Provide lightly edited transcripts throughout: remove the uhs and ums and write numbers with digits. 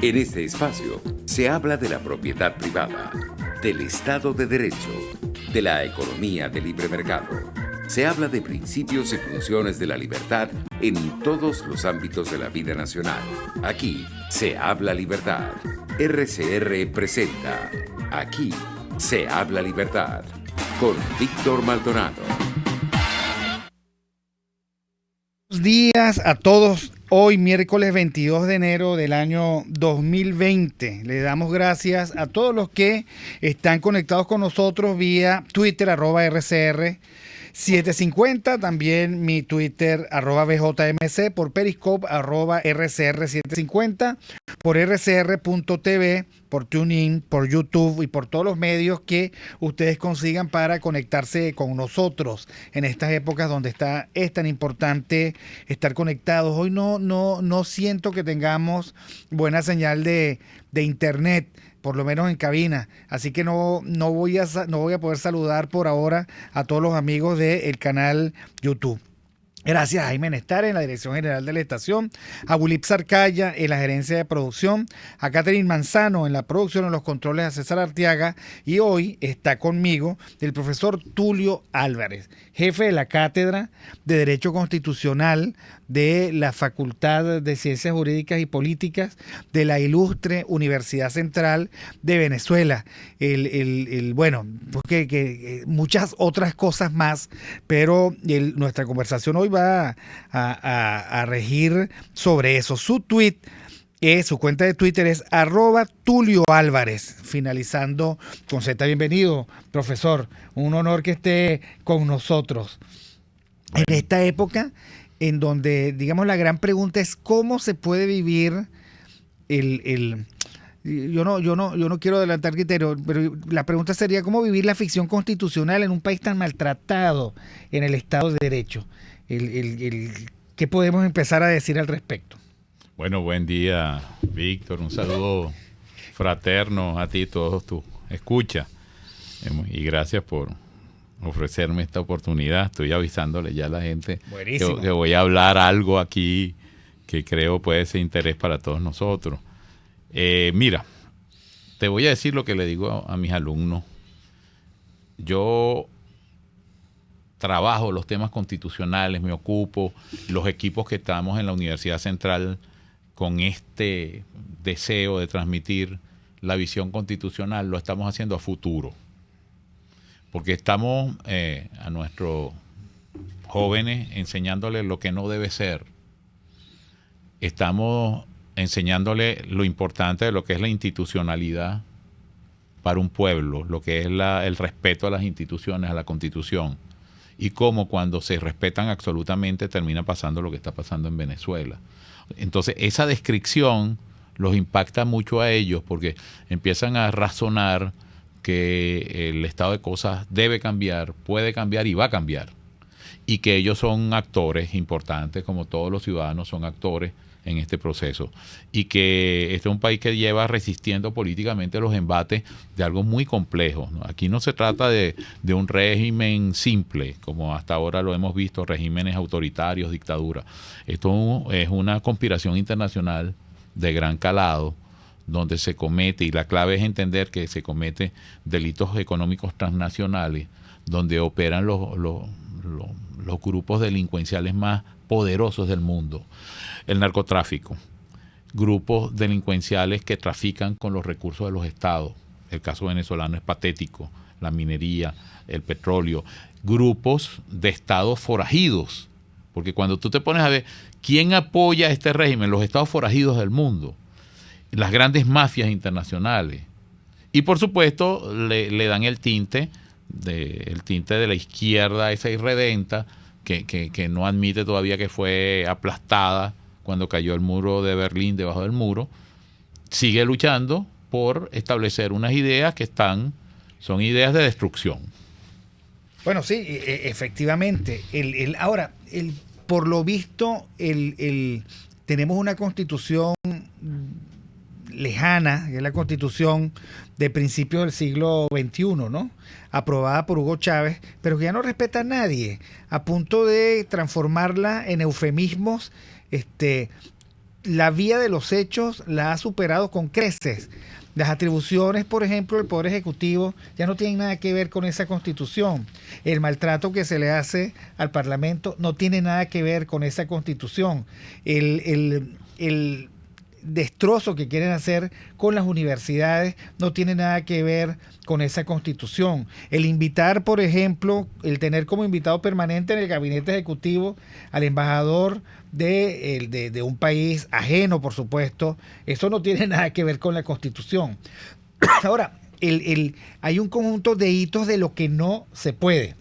En este espacio se habla de la propiedad privada, del Estado de Derecho, de la economía de libre mercado. Se habla de principios y funciones de la libertad en todos los ámbitos de la vida nacional. Aquí se habla libertad. RCR presenta Aquí se habla libertad con Víctor Maldonado. Buenos días a todos. Hoy, miércoles 22 de enero del año 2020. Le damos gracias a todos los que están conectados con nosotros vía Twitter, @RCR 750, también mi Twitter, @BJMC, por Periscope, @RCR 750, por rcr.tv, por TuneIn, por YouTube y por todos los medios que ustedes consigan para conectarse con nosotros en estas épocas donde es tan importante estar conectados. Hoy no siento que tengamos buena señal de internet, por lo menos en cabina, así que no voy a poder saludar por ahora a todos los amigos del canal YouTube. Gracias a Jaime Nestar en la dirección general de la estación, a Wilip Sarcaya en la gerencia de producción, a Catherine Manzano en la producción, en los controles, a César Arteaga, y hoy está conmigo el profesor Tulio Álvarez, jefe de la Cátedra de Derecho Constitucional de la Facultad de Ciencias Jurídicas y Políticas de la Ilustre Universidad Central de Venezuela. Bueno, porque muchas otras cosas más, pero nuestra conversación hoy va a regir sobre eso. Su cuenta de Twitter es @Tulio Álvarez, finalizando con Z. Bienvenido, profesor. Un honor que esté con nosotros. En esta época en donde, digamos, la gran pregunta es cómo se puede vivir yo no quiero adelantar criterio, pero la pregunta sería cómo vivir la ficción constitucional en un país tan maltratado en el Estado de Derecho. ¿Qué podemos empezar a decir al respecto? Bueno, buen día, Víctor. Un saludo fraterno a ti y todos tus escuchas. Y gracias por ofrecerme esta oportunidad. Estoy avisándole ya a la gente que voy a hablar algo aquí que creo puede ser interés para todos nosotros. Mira, te voy a decir lo que le digo a mis alumnos. Yo trabajo los temas constitucionales, me ocupo, los equipos que estamos en la Universidad Central con este deseo de transmitir la visión constitucional, lo estamos haciendo a futuro. Porque estamos a nuestros jóvenes enseñándoles lo que no debe ser. Estamos enseñándoles lo importante de lo que es la institucionalidad para un pueblo, lo que es el respeto a las instituciones, a la Constitución. Y cómo cuando se respetan absolutamente termina pasando lo que está pasando en Venezuela. Entonces, esa descripción los impacta mucho a ellos porque empiezan a razonar que el estado de cosas debe cambiar, puede cambiar y va a cambiar. Y que ellos son actores importantes, como todos los ciudadanos son actores en este proceso. Y que este es un país que lleva resistiendo políticamente los embates de algo muy complejo, ¿no? Aquí no se trata de un régimen simple, como hasta ahora lo hemos visto, regímenes autoritarios, dictaduras. Esto es una conspiración internacional de gran calado, donde se comete, y la clave es entender que se comete delitos económicos transnacionales, donde operan los grupos delincuenciales más poderosos del mundo. El narcotráfico, grupos delincuenciales que trafican con los recursos de los estados. El caso venezolano es patético, la minería, el petróleo. Grupos de estados forajidos, porque cuando tú te pones a ver quién apoya este régimen, los estados forajidos del mundo, las grandes mafias internacionales, y por supuesto le dan el tinte de la izquierda esa irredenta que no admite todavía que fue aplastada cuando cayó el muro de Berlín debajo del muro. Sigue luchando por establecer unas ideas que son ideas de destrucción. Bueno, sí, efectivamente. Ahora, por lo visto, tenemos una constitución lejana, que es la constitución de principios del siglo XXI, ¿no? Aprobada por Hugo Chávez, pero que ya no respeta a nadie, a punto de transformarla en eufemismos la vía de los hechos la ha superado con creces. Las atribuciones, por ejemplo, del Poder Ejecutivo ya no tienen nada que ver con esa Constitución. El maltrato que se le hace al Parlamento no tiene nada que ver con esa Constitución. El destrozo que quieren hacer con las universidades no tiene nada que ver con esa Constitución. El invitar, por ejemplo, el tener como invitado permanente en el gabinete ejecutivo al embajador de un país ajeno, por supuesto, eso no tiene nada que ver con la Constitución. Ahora, hay un conjunto de hitos de lo que no se puede.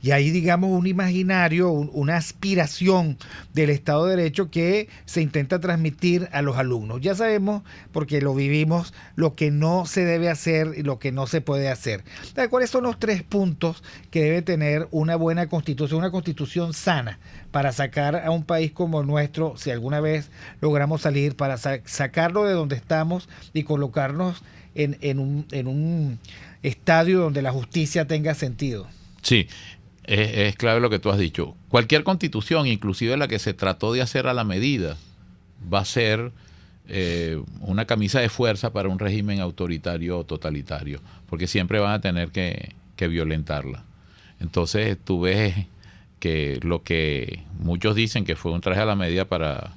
Y hay, digamos, un imaginario, una aspiración del Estado de Derecho que se intenta transmitir a los alumnos. Ya sabemos, porque lo vivimos, lo que no se debe hacer y lo que no se puede hacer. ¿Cuáles son los 3 puntos que debe tener una buena constitución, una constitución sana, para sacar a un país como el nuestro, si alguna vez logramos salir, para sacarlo de donde estamos y colocarnos en un estadio donde la justicia tenga sentido? Sí, es clave lo que tú has dicho. Cualquier constitución, inclusive la que se trató de hacer a la medida, va a ser una camisa de fuerza para un régimen autoritario o totalitario, porque siempre van a tener que violentarla. Entonces tú ves que lo que muchos dicen que fue un traje a la medida para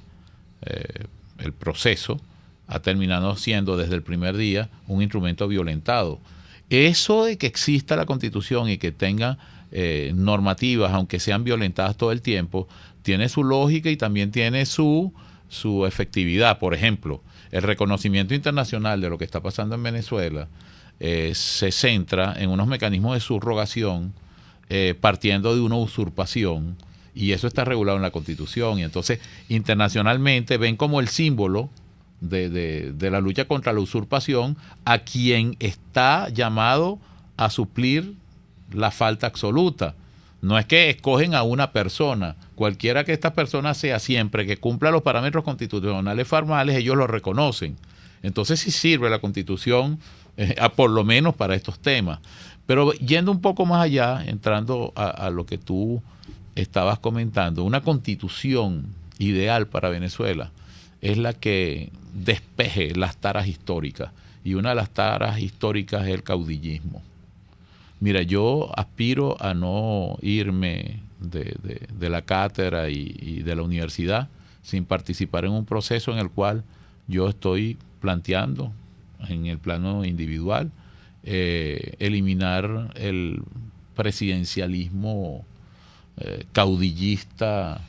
el proceso, ha terminado siendo desde el primer día un instrumento violentado. Eso de que exista la Constitución y que tenga normativas, aunque sean violentadas todo el tiempo, tiene su lógica y también tiene su efectividad. Por ejemplo, el reconocimiento internacional de lo que está pasando en Venezuela se centra en unos mecanismos de subrogación partiendo de una usurpación, y eso está regulado en la Constitución, y entonces internacionalmente ven como el símbolo de la lucha contra la usurpación a quien está llamado a suplir la falta absoluta. No es que escogen a una persona, cualquiera que esta persona sea, siempre que cumpla los parámetros constitucionales formales, ellos lo reconocen. Entonces sí sirve la Constitución, por lo menos para estos temas. Pero yendo un poco más allá, entrando a lo que tú estabas comentando, una Constitución ideal para Venezuela es la que despeje las taras históricas, y una de las taras históricas es el caudillismo. Mira, yo aspiro a no irme de la cátedra y de la universidad sin participar en un proceso en el cual yo estoy planteando en el plano individual eliminar el presidencialismo caudillista,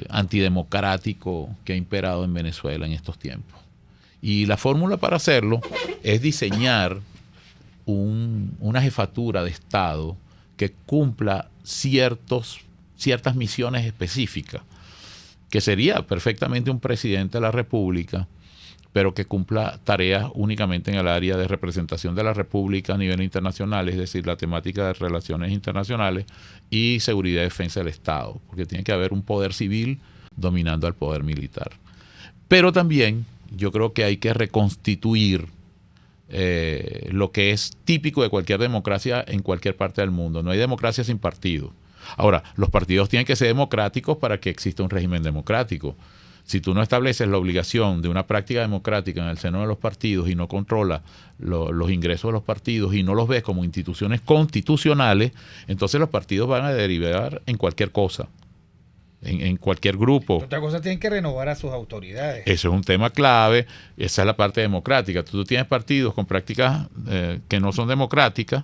antidemocrático que ha imperado en Venezuela en estos tiempos. Y la fórmula para hacerlo es diseñar una jefatura de Estado que cumpla ciertas misiones específicas, que sería perfectamente un presidente de la República, pero que cumpla tareas únicamente en el área de representación de la República a nivel internacional, es decir, la temática de relaciones internacionales y seguridad y defensa del Estado, porque tiene que haber un poder civil dominando al poder militar. Pero también yo creo que hay que reconstituir lo que es típico de cualquier democracia en cualquier parte del mundo. No hay democracia sin partido. Ahora, los partidos tienen que ser democráticos para que exista un régimen democrático. Si tú no estableces la obligación de una práctica democrática en el seno de los partidos y no controlas los ingresos de los partidos y no los ves como instituciones constitucionales, entonces los partidos van a derivar en cualquier cosa, en cualquier grupo. Otra cosa, tienen que renovar a sus autoridades. Eso es un tema clave, esa es la parte democrática. Tú tienes partidos con prácticas que no son democráticas,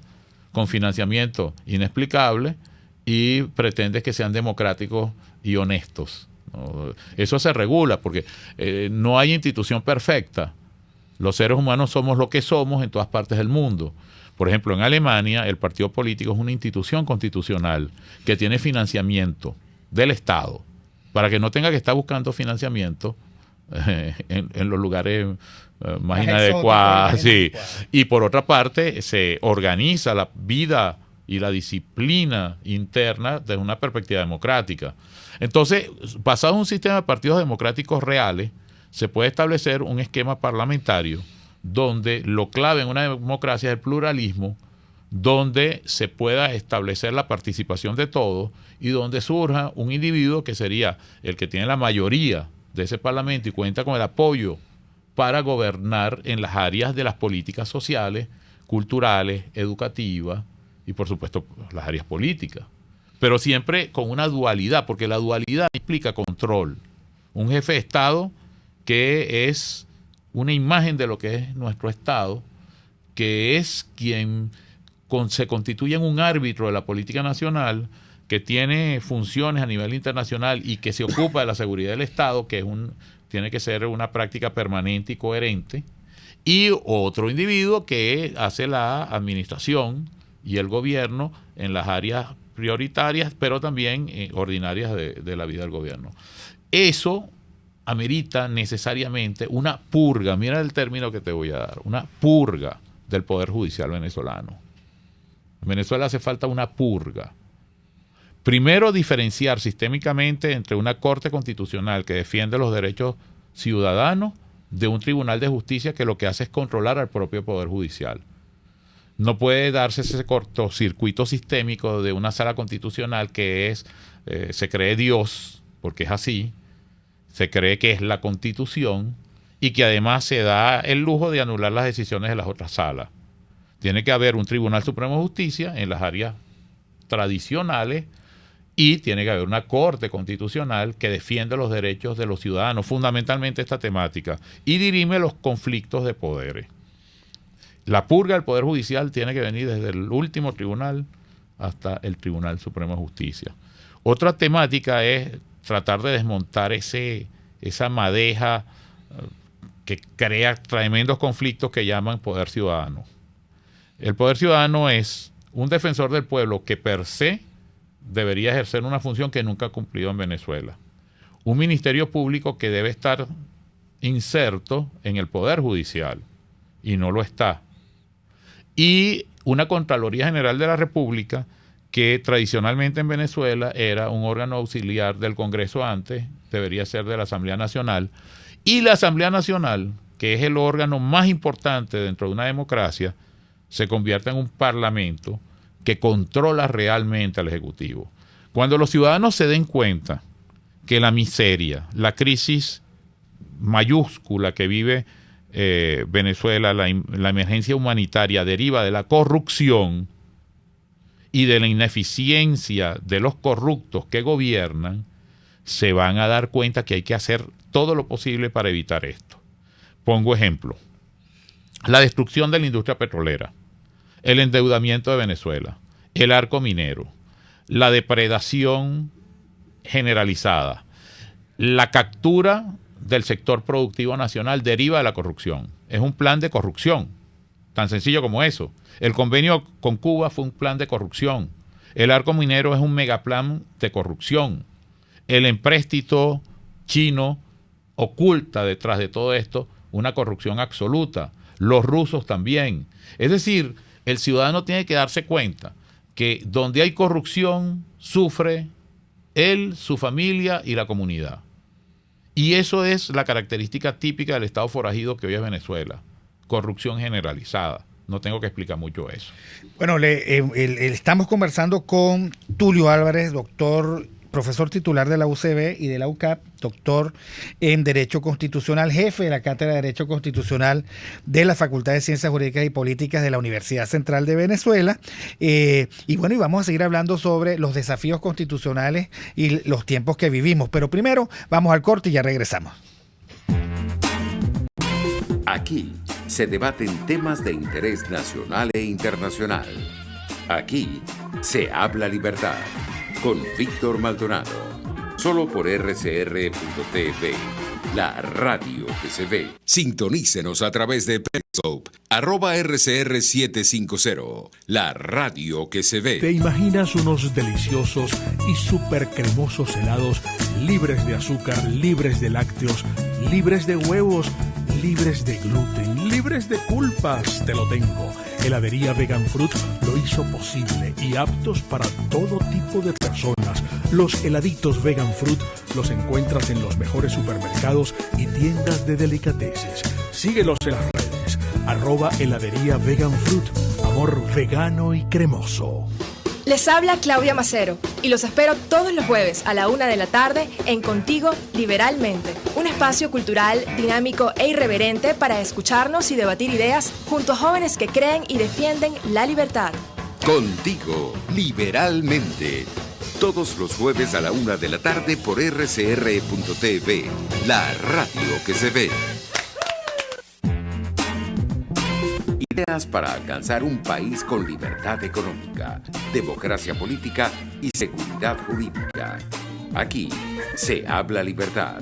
con financiamiento inexplicable, y pretendes que sean democráticos y honestos. Eso se regula porque no hay institución perfecta. Los seres humanos somos lo que somos en todas partes del mundo. Por ejemplo, en Alemania el partido político es una institución constitucional que tiene financiamiento del Estado para que no tenga que estar buscando financiamiento en los lugares más inadecuados. Sí. Y por otra parte se organiza la vida y la disciplina interna desde una perspectiva democrática. Entonces, basado en un sistema de partidos democráticos reales, se puede establecer un esquema parlamentario donde lo clave en una democracia es el pluralismo, donde se pueda establecer la participación de todos y donde surja un individuo que sería el que tiene la mayoría de ese Parlamento y cuenta con el apoyo para gobernar en las áreas de las políticas sociales, culturales, educativas y por supuesto las áreas políticas. Pero siempre con una dualidad, porque la dualidad implica control. Un jefe de Estado que es una imagen de lo que es nuestro Estado, que es quien se constituye en un árbitro de la política nacional, que tiene funciones a nivel internacional y que se ocupa de la seguridad del Estado, que tiene que ser una práctica permanente y coherente, y otro individuo que hace la administración y el gobierno en las áreas prioritarias, pero también ordinarias de la vida del gobierno. Eso amerita necesariamente una purga, mira el término que te voy a dar, una purga del Poder Judicial venezolano. En Venezuela hace falta una purga. Primero, diferenciar sistémicamente entre una Corte Constitucional que defiende los derechos ciudadanos de un Tribunal de Justicia que lo que hace es controlar al propio Poder Judicial. No puede darse ese cortocircuito sistémico de una sala constitucional que se cree Dios, porque es así, se cree que es la Constitución y que además se da el lujo de anular las decisiones de las otras salas. Tiene que haber un Tribunal Supremo de Justicia en las áreas tradicionales y tiene que haber una Corte Constitucional que defiende los derechos de los ciudadanos, fundamentalmente esta temática, y dirime los conflictos de poderes. La purga del Poder Judicial tiene que venir desde el último tribunal hasta el Tribunal Supremo de Justicia. Otra temática es tratar de desmontar esa madeja que crea tremendos conflictos que llaman poder ciudadano. El poder ciudadano es un defensor del pueblo que per se debería ejercer una función que nunca ha cumplido en Venezuela. Un ministerio público que debe estar inserto en el Poder Judicial y no lo está. Y una Contraloría General de la República que tradicionalmente en Venezuela era un órgano auxiliar del Congreso antes, debería ser de la Asamblea Nacional. Y la Asamblea Nacional, que es el órgano más importante dentro de una democracia, se convierte en un parlamento que controla realmente al Ejecutivo. Cuando los ciudadanos se den cuenta que la miseria, la crisis mayúscula que vive Venezuela, la emergencia humanitaria deriva de la corrupción y de la ineficiencia de los corruptos que gobiernan, se van a dar cuenta que hay que hacer todo lo posible para evitar esto. Pongo ejemplo. La destrucción de la industria petrolera, el endeudamiento de Venezuela, el arco minero, la depredación generalizada, la captura del sector productivo nacional deriva de la corrupción. Es un plan de corrupción, tan sencillo como eso. El convenio con Cuba fue un plan de corrupción. El arco minero es un megaplan de corrupción. El empréstito chino oculta detrás de todo esto una corrupción absoluta. Los rusos también. Es decir, el ciudadano tiene que darse cuenta que donde hay corrupción sufre él, su familia y la comunidad. Y eso es la característica típica del Estado forajido que hoy es Venezuela. Corrupción generalizada. No tengo que explicar mucho eso. Bueno, estamos conversando con Tulio Álvarez, profesor titular de la UCB y de la UCAP, doctor en Derecho Constitucional, jefe de la Cátedra de Derecho Constitucional de la Facultad de Ciencias Jurídicas y Políticas de la Universidad Central de Venezuela. Y vamos a seguir hablando sobre los desafíos constitucionales y los tiempos que vivimos. Pero primero vamos al corte y ya regresamos. Aquí se debaten temas de interés nacional e internacional. Aquí se habla libertad. Con Víctor Maldonado, solo por RCR.tv, la radio que se ve. Sintonícenos a través de Periscope, @RCR750, la radio que se ve. ¿Te imaginas unos deliciosos y súper cremosos helados libres de azúcar, libres de lácteos, libres de huevos, libres de gluten, libres de culpas? Te lo tengo. Heladería Vegan Fruit lo hizo posible y aptos para todo tipo de personas. Los heladitos Vegan Fruit los encuentras en los mejores supermercados y tiendas de delicateces. Síguelos en las redes. @heladería Vegan Fruit. Amor vegano y cremoso. Les habla Claudia Macero y los espero todos los jueves a la 1 de la tarde en Contigo Liberalmente, un espacio cultural dinámico e irreverente para escucharnos y debatir ideas junto a jóvenes que creen y defienden la libertad. Contigo, liberalmente. Todos los jueves a la 1:00 p.m. por rcr.tv, la radio que se ve. Ideas para alcanzar un país con libertad económica, democracia política y seguridad jurídica. Aquí se habla libertad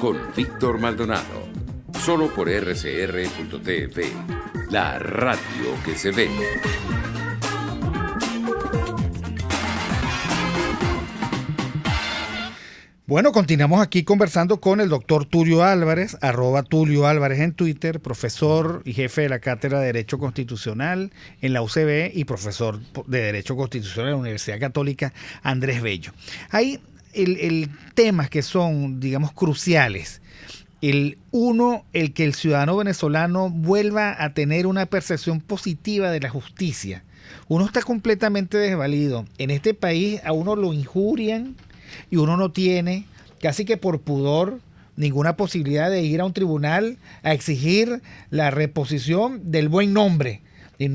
con Víctor Maldonado. Solo por rcr.tv, la radio que se ve. Bueno, continuamos aquí conversando con el doctor Tulio Álvarez, @TulioAlvarez en Twitter, profesor y jefe de la Cátedra de Derecho Constitucional en la UCB y profesor de Derecho Constitucional en la Universidad Católica Andrés Bello. Hay el temas que son, digamos, cruciales. El que el ciudadano venezolano vuelva a tener una percepción positiva de la justicia. Uno está completamente desvalido. En este país a uno lo injurian y uno no tiene, casi que por pudor, ninguna posibilidad de ir a un tribunal a exigir la reposición del buen nombre. Y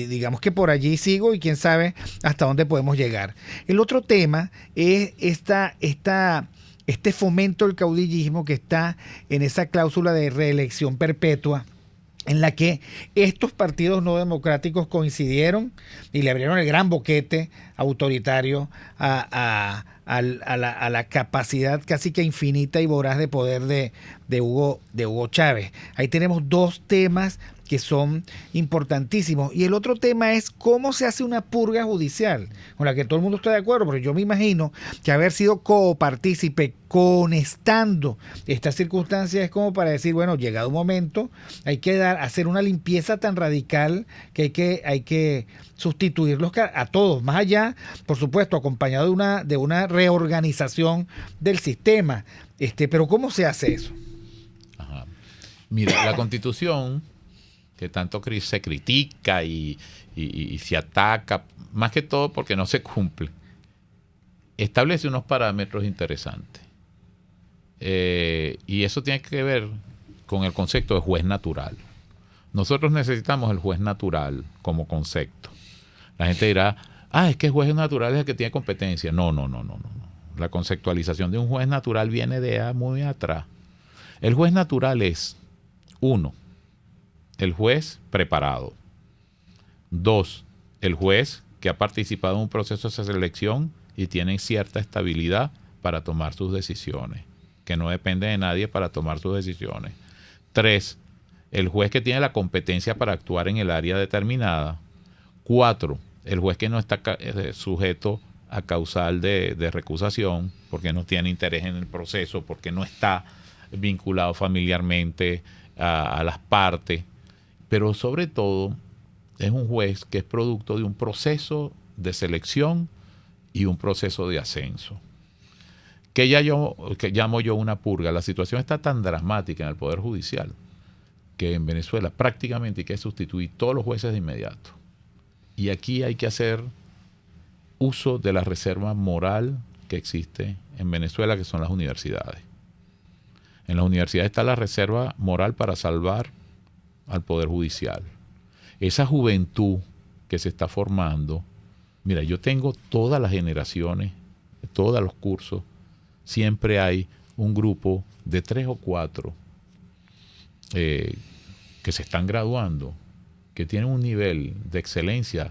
digamos que por allí sigo y quién sabe hasta dónde podemos llegar. El otro tema es este fomento del caudillismo que está en esa cláusula de reelección perpetua, en la que estos partidos no democráticos coincidieron y le abrieron el gran boquete autoritario a la capacidad casi que infinita y voraz de poder de Hugo Chávez. Ahí tenemos dos temas que son importantísimos. Y el otro tema es cómo se hace una purga judicial, con la que todo el mundo está de acuerdo, porque yo me imagino que haber sido copartícipe, conestando estas circunstancias, es como para decir, bueno, llegado un momento, hay que hacer una limpieza tan radical que hay que sustituirlos a todos, más allá, por supuesto, acompañado de una reorganización del sistema. Pero ¿cómo se hace eso? Ajá. Mira, la Constitución, que tanto se critica y se ataca, más que todo porque no se cumple, establece unos parámetros interesantes. Y eso tiene que ver con el concepto de juez natural. Nosotros necesitamos el juez natural como concepto. La gente dirá, es que el juez natural es el que tiene competencia. No. La conceptualización de un juez natural viene de muy atrás. El juez natural es, 1, el juez preparado. 2, el juez que ha participado en un proceso de selección y tiene cierta estabilidad para tomar sus decisiones, que no depende de nadie para tomar sus decisiones. 3, el juez que tiene la competencia para actuar en el área determinada. 4, el juez que no está sujeto a causal de recusación, porque no tiene interés en el proceso, porque no está vinculado familiarmente a las partes. Pero sobre todo es un juez que es producto de un proceso de selección y un proceso de ascenso. Que llamo yo una purga. La situación está tan dramática en el Poder Judicial que en Venezuela prácticamente hay que sustituir todos los jueces de inmediato. Y aquí hay que hacer uso de la reserva moral que existe en Venezuela, que son las universidades. En las universidades está la reserva moral para salvar al Poder Judicial. Esa juventud que se está formando, mira, yo tengo todas las generaciones, todos los cursos, siempre hay un grupo de 3 o 4 que se están graduando, que tienen un nivel de excelencia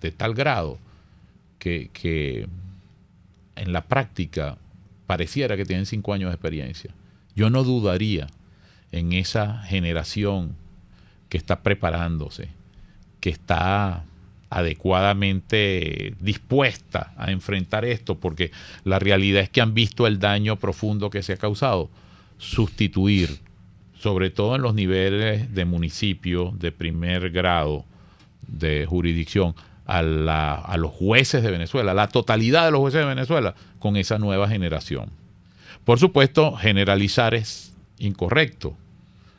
de tal grado que en la práctica pareciera que tienen 5 años de experiencia. Yo no dudaría en esa generación que está preparándose, que está adecuadamente dispuesta a enfrentar esto, porque la realidad es que han visto el daño profundo que se ha causado. Sustituir, sobre todo en los niveles de municipio de primer grado de jurisdicción, a los jueces de Venezuela, la totalidad de los jueces de Venezuela, con esa nueva generación. Por supuesto, generalizar es incorrecto.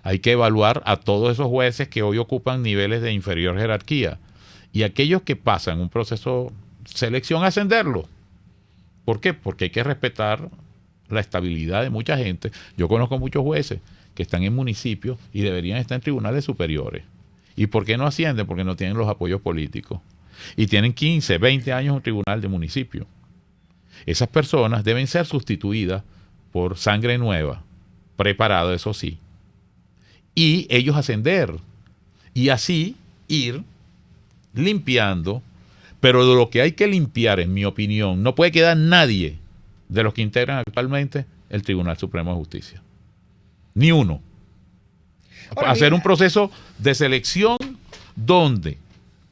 Hay que evaluar a todos esos jueces que hoy ocupan niveles de inferior jerarquía y aquellos que pasan un proceso de selección, ascenderlo. ¿Por qué? Porque hay que respetar la estabilidad de mucha gente. Yo conozco muchos jueces que están en municipios y deberían estar en tribunales superiores. ¿Y por qué no ascienden? Porque no tienen los apoyos políticos. Y tienen 15, 20 años en un tribunal de municipio. Esas personas deben ser sustituidas por sangre nueva, preparada, eso sí. Y ellos ascender. Y así ir limpiando. Pero de lo que hay que limpiar, en mi opinión, no puede quedar nadie de los que integran actualmente el Tribunal Supremo de Justicia. Ni uno. Ahora, hacer mira, un proceso de selección donde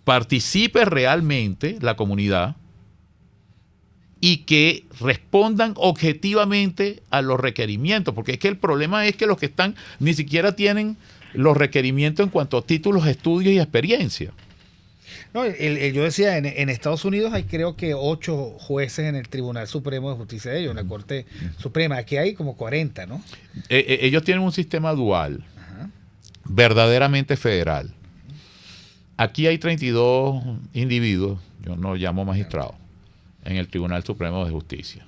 participe realmente la comunidad y que respondan objetivamente a los requerimientos, porque es que el problema es que los que están ni siquiera tienen los requerimientos en cuanto a títulos, estudios y experiencia. No, yo decía, en Estados Unidos hay creo que 8 jueces en el Tribunal Supremo de Justicia de ellos, en la Corte Suprema. Aquí hay como 40, ¿no? Ellos tienen un sistema dual, verdaderamente federal. Aquí hay 32 individuos, yo no llamo magistrados, en el Tribunal Supremo de Justicia.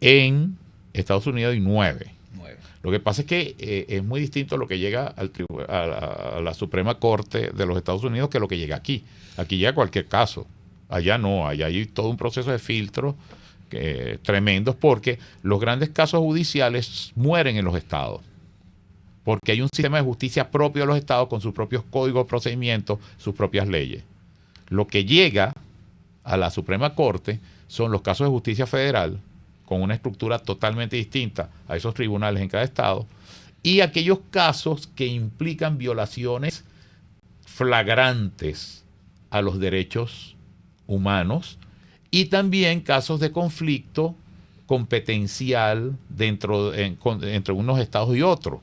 En Estados Unidos hay 9. Lo que pasa es que es muy distinto lo que llega a la Suprema Corte de los Estados Unidos que lo que llega aquí. Aquí llega cualquier caso. Allá no, allá hay todo un proceso de filtro tremendos, porque los grandes casos judiciales mueren en los estados. Porque hay un sistema de justicia propio de los estados con sus propios códigos, procedimientos, sus propias leyes. Lo que llega a la Suprema Corte son los casos de justicia federal, con una estructura totalmente distinta a esos tribunales en cada estado, y aquellos casos que implican violaciones flagrantes a los derechos humanos, y también casos de conflicto competencial entre unos estados y otros.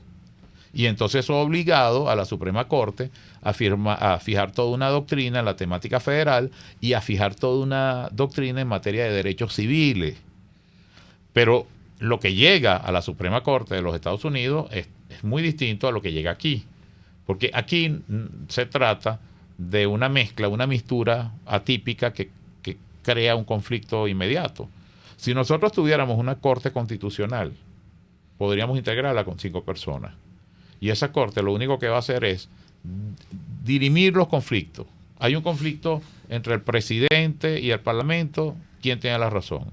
Y entonces eso ha obligado a la Suprema Corte a fijar toda una doctrina en la temática federal y a fijar toda una doctrina en materia de derechos civiles. Pero lo que llega a la Suprema Corte de los Estados Unidos es muy distinto a lo que llega aquí. Porque aquí se trata de una mezcla, una mistura atípica que crea un conflicto inmediato. Si nosotros tuviéramos una Corte Constitucional, podríamos integrarla con 5 personas. Y esa Corte lo único que va a hacer es dirimir los conflictos. Hay un conflicto entre el presidente y el Parlamento, ¿quién tiene la razón?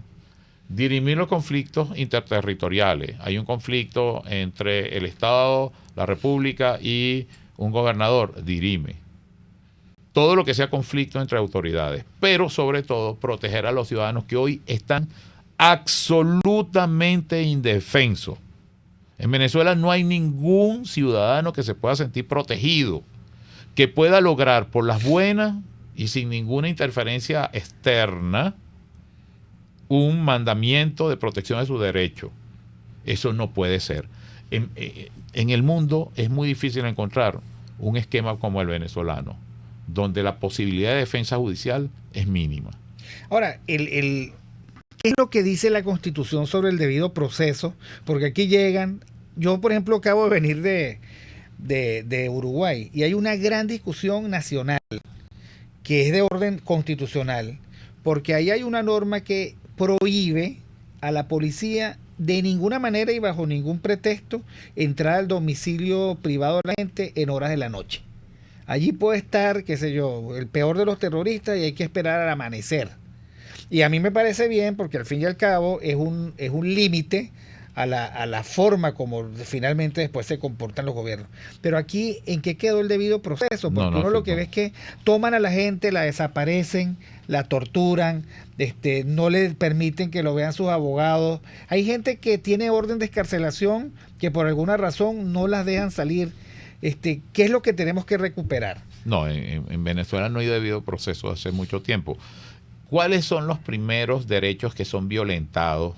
Dirimir los conflictos interterritoriales. Hay un conflicto entre el Estado, la República y un gobernador, dirime. Todo lo que sea conflicto entre autoridades, pero sobre todo proteger a los ciudadanos que hoy están absolutamente indefensos. En Venezuela no hay ningún ciudadano que se pueda sentir protegido, que pueda lograr por las buenas y sin ninguna interferencia externa un mandamiento de protección de su derecho. Eso no puede ser. En el mundo es muy difícil encontrar un esquema como el venezolano, donde la posibilidad de defensa judicial es mínima. Ahora, ¿qué es lo que dice la Constitución sobre el debido proceso? Porque aquí llegan, yo por ejemplo acabo de venir de Uruguay y hay una gran discusión nacional que es de orden constitucional, porque ahí hay una norma que prohíbe a la policía de ninguna manera y bajo ningún pretexto entrar al domicilio privado de la gente en horas de la noche. Allí puede estar, qué sé yo, el peor de los terroristas y hay que esperar al amanecer. Y a mí me parece bien porque al fin y al cabo es un límite a la forma como finalmente después se comportan los gobiernos. Pero aquí, ¿en qué quedó el debido proceso? Porque uno lo que ve es que toman a la gente, la desaparecen, la torturan, no le permiten que lo vean sus abogados. Hay gente que tiene orden de excarcelación que por alguna razón no las dejan salir. ¿Qué es lo que tenemos que recuperar? No, en Venezuela no hay debido proceso hace mucho tiempo. ¿Cuáles son los primeros derechos que son violentados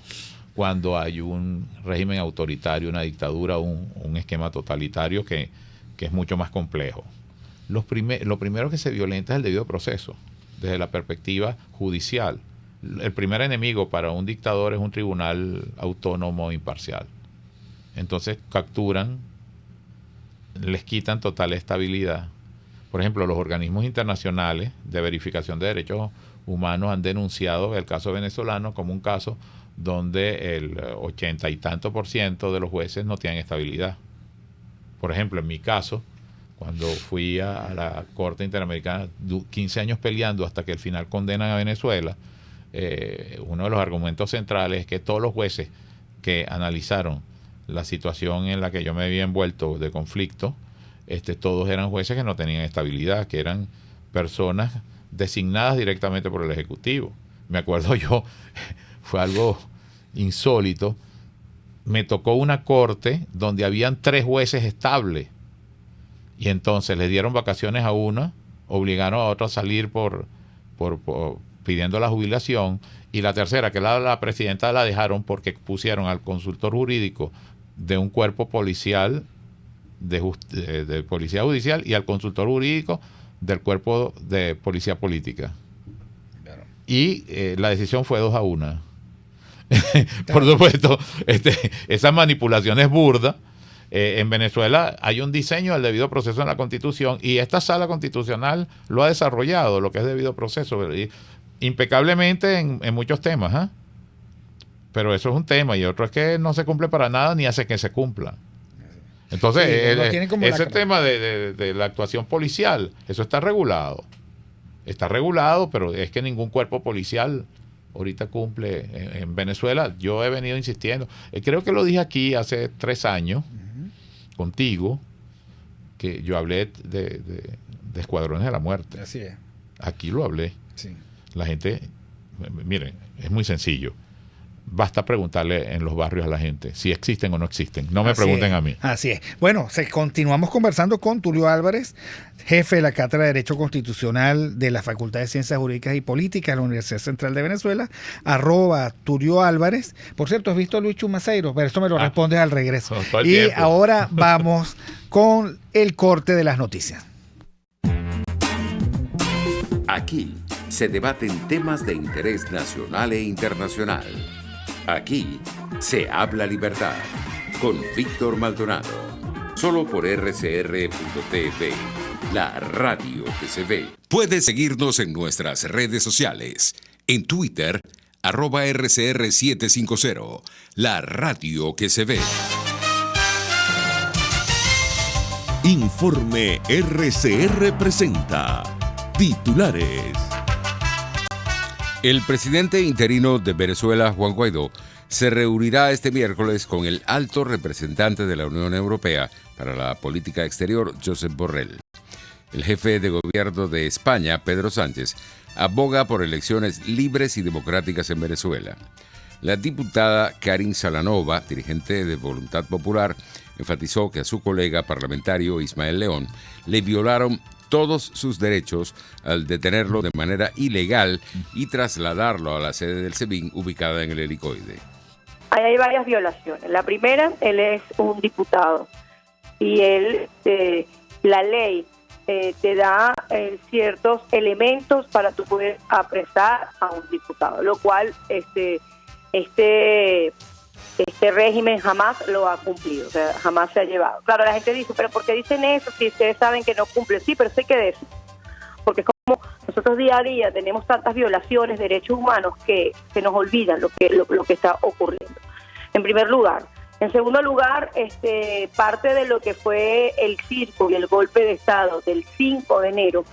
cuando hay un régimen autoritario, una dictadura, un esquema totalitario que es mucho más complejo? Lo primero que se violenta es el debido proceso, desde la perspectiva judicial. El primer enemigo para un dictador es un tribunal autónomo e imparcial. Entonces capturan, les quitan total estabilidad. Por ejemplo, los organismos internacionales de verificación de derechos humanos han denunciado el caso venezolano como un caso donde el 80 y tanto % de los jueces no tienen estabilidad. Por ejemplo, en mi caso, cuando fui a la Corte Interamericana, 15 años peleando hasta que al final condenan a Venezuela, uno de los argumentos centrales es que todos los jueces que analizaron la situación en la que yo me había envuelto de conflicto, todos eran jueces que no tenían estabilidad, que eran personas designadas directamente por el Ejecutivo. Me acuerdo yo, fue algo insólito, me tocó una corte donde habían 3 jueces estables y entonces le dieron vacaciones a una, obligaron a otra a salir por pidiendo la jubilación, y la tercera, que la presidenta, la dejaron porque pusieron al consultor jurídico de un cuerpo policial de policía judicial y al consultor jurídico del cuerpo de policía política. Claro. Y la decisión fue 2-1. Por supuesto, esa manipulación es burda. En Venezuela hay un diseño del debido proceso en la Constitución y esta sala constitucional lo ha desarrollado, lo que es debido proceso, impecablemente en muchos temas, ¿eh? Pero eso es un tema, y otro es que no se cumple para nada ni hace que se cumpla. Entonces, ese tema de la actuación policial, eso está regulado. Está regulado, pero es que ningún cuerpo policial ahorita cumple en Venezuela. Yo he venido insistiendo. Creo que lo dije aquí hace 3 años, contigo, que yo hablé de escuadrones de la muerte. Así es. Aquí lo hablé. Sí. La gente, miren, es muy sencillo. Basta preguntarle en los barrios a la gente si existen o no existen. No me pregunten a mí. Así es. Bueno, continuamos conversando con Tulio Álvarez, jefe de la Cátedra de Derecho Constitucional de la Facultad de Ciencias Jurídicas y Políticas de la Universidad Central de Venezuela, @Tulio Álvarez. Por cierto, ¿has visto a Luis Chumaceiro? Pero esto me lo respondes al regreso. Y tiempo. Ahora vamos con el corte de las noticias. Aquí se debaten temas de interés nacional e internacional. Aquí se habla libertad con Víctor Maldonado. Solo por rcr.tv, la radio que se ve. Puedes seguirnos en nuestras redes sociales. En Twitter, @RCR750, la radio que se ve. Informe RCR presenta titulares. El presidente interino de Venezuela, Juan Guaidó, se reunirá este miércoles con el alto representante de la Unión Europea para la política exterior, Josep Borrell. El jefe de gobierno de España, Pedro Sánchez, aboga por elecciones libres y democráticas en Venezuela. La diputada Karin Salanova, dirigente de Voluntad Popular, enfatizó que a su colega parlamentario Ismael León le violaron todos sus derechos al detenerlo de manera ilegal y trasladarlo a la sede del SEBIN ubicada en el Helicoide. Hay varias violaciones. La primera, él es un diputado y él, la ley te da ciertos elementos para tú poder apresar a un diputado, lo cual este régimen jamás lo ha cumplido, o sea, jamás se ha llevado. Claro, la gente dice, pero ¿por qué dicen eso si ustedes saben que no cumple? Sí, pero sé que de eso, porque como nosotros día a día tenemos tantas violaciones de derechos humanos que se nos olvida lo que está ocurriendo. En primer lugar. En segundo lugar, parte de lo que fue el circo y el golpe de Estado del 5 de enero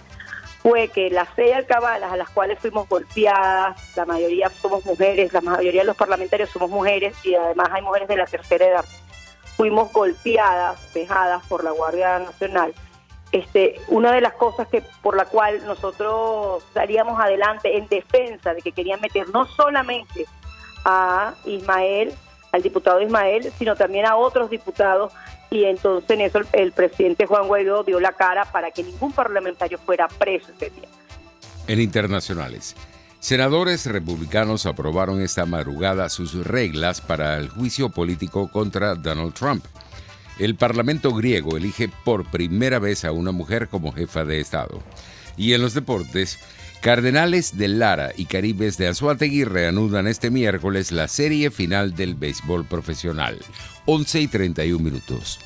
fue que las 6 alcabalas a las cuales fuimos golpeadas, la mayoría somos mujeres, la mayoría de los parlamentarios somos mujeres y además hay mujeres de la tercera edad, fuimos golpeadas, vejadas por la Guardia Nacional. Una de las cosas por la cual nosotros salíamos adelante en defensa de que querían meter no solamente a Ismael, al diputado Ismael, sino también a otros diputados, y entonces en eso el presidente Juan Guaidó dio la cara para que ningún parlamentario fuera preso ese día. En internacionales, senadores republicanos aprobaron esta madrugada sus reglas para el juicio político contra Donald Trump. El Parlamento griego elige por primera vez a una mujer como jefa de Estado. Y en los deportes, Cardenales de Lara y Caribes de Anzoátegui reanudan este miércoles la serie final del béisbol profesional. 11:31.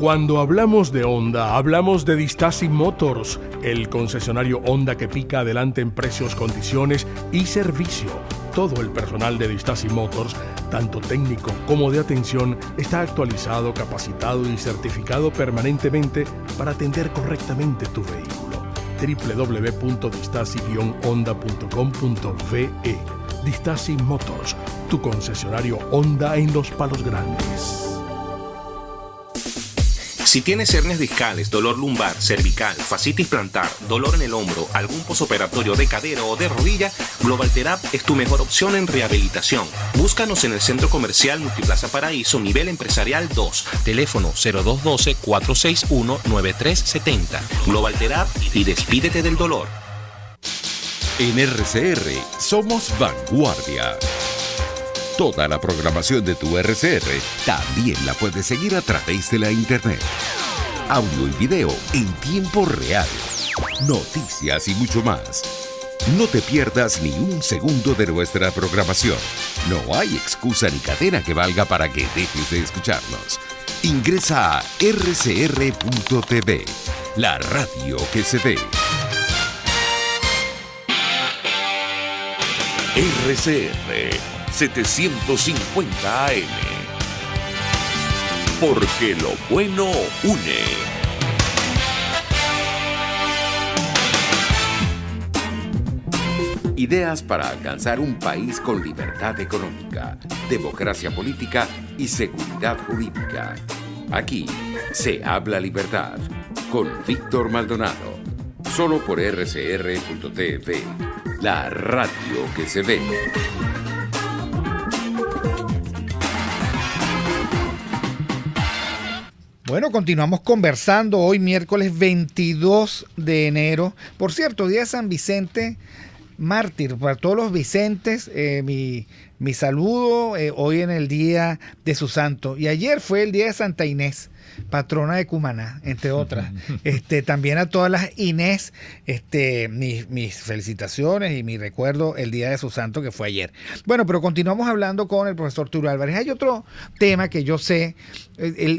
Cuando hablamos de Honda, hablamos de Distasi Motors, el concesionario Honda que pica adelante en precios, condiciones y servicio. Todo el personal de Distasi Motors, tanto técnico como de atención, está actualizado, capacitado y certificado permanentemente para atender correctamente tu vehículo. www.distasi-honda.com.ve. Distasi Motors, tu concesionario Honda en Los Palos Grandes. Si tienes hernias discales, dolor lumbar, cervical, fascitis plantar, dolor en el hombro, algún posoperatorio de cadera o de rodilla, Globalterap es tu mejor opción en rehabilitación. Búscanos en el Centro Comercial Multiplaza Paraíso, nivel empresarial 2, teléfono 0212-461-9370. Globalterap y despídete del dolor. En RCR somos vanguardia. Toda la programación de tu RCR también la puedes seguir a través de la internet. Audio y video en tiempo real. Noticias y mucho más. No te pierdas ni un segundo de nuestra programación. No hay excusa ni cadena que valga para que dejes de escucharnos. Ingresa a rcr.tv, la radio que se ve. RCR 750 AM. Porque lo bueno une. Ideas para alcanzar un país con libertad económica, democracia política y seguridad jurídica. Aquí se habla libertad con Víctor Maldonado. Solo por rcr.tv, la radio que se ve. Bueno, continuamos conversando hoy miércoles 22 de enero. Por cierto, día de San Vicente Mártir. Para todos los Vicentes, mi saludo hoy en el día de su santo. Y ayer fue el día de Santa Inés, patrona de Cumaná, entre otras. También a todas las Inés, mis felicitaciones y mi recuerdo el día de su santo que fue ayer. Bueno, pero continuamos hablando con el profesor Tulio Álvarez. Hay otro tema que yo sé.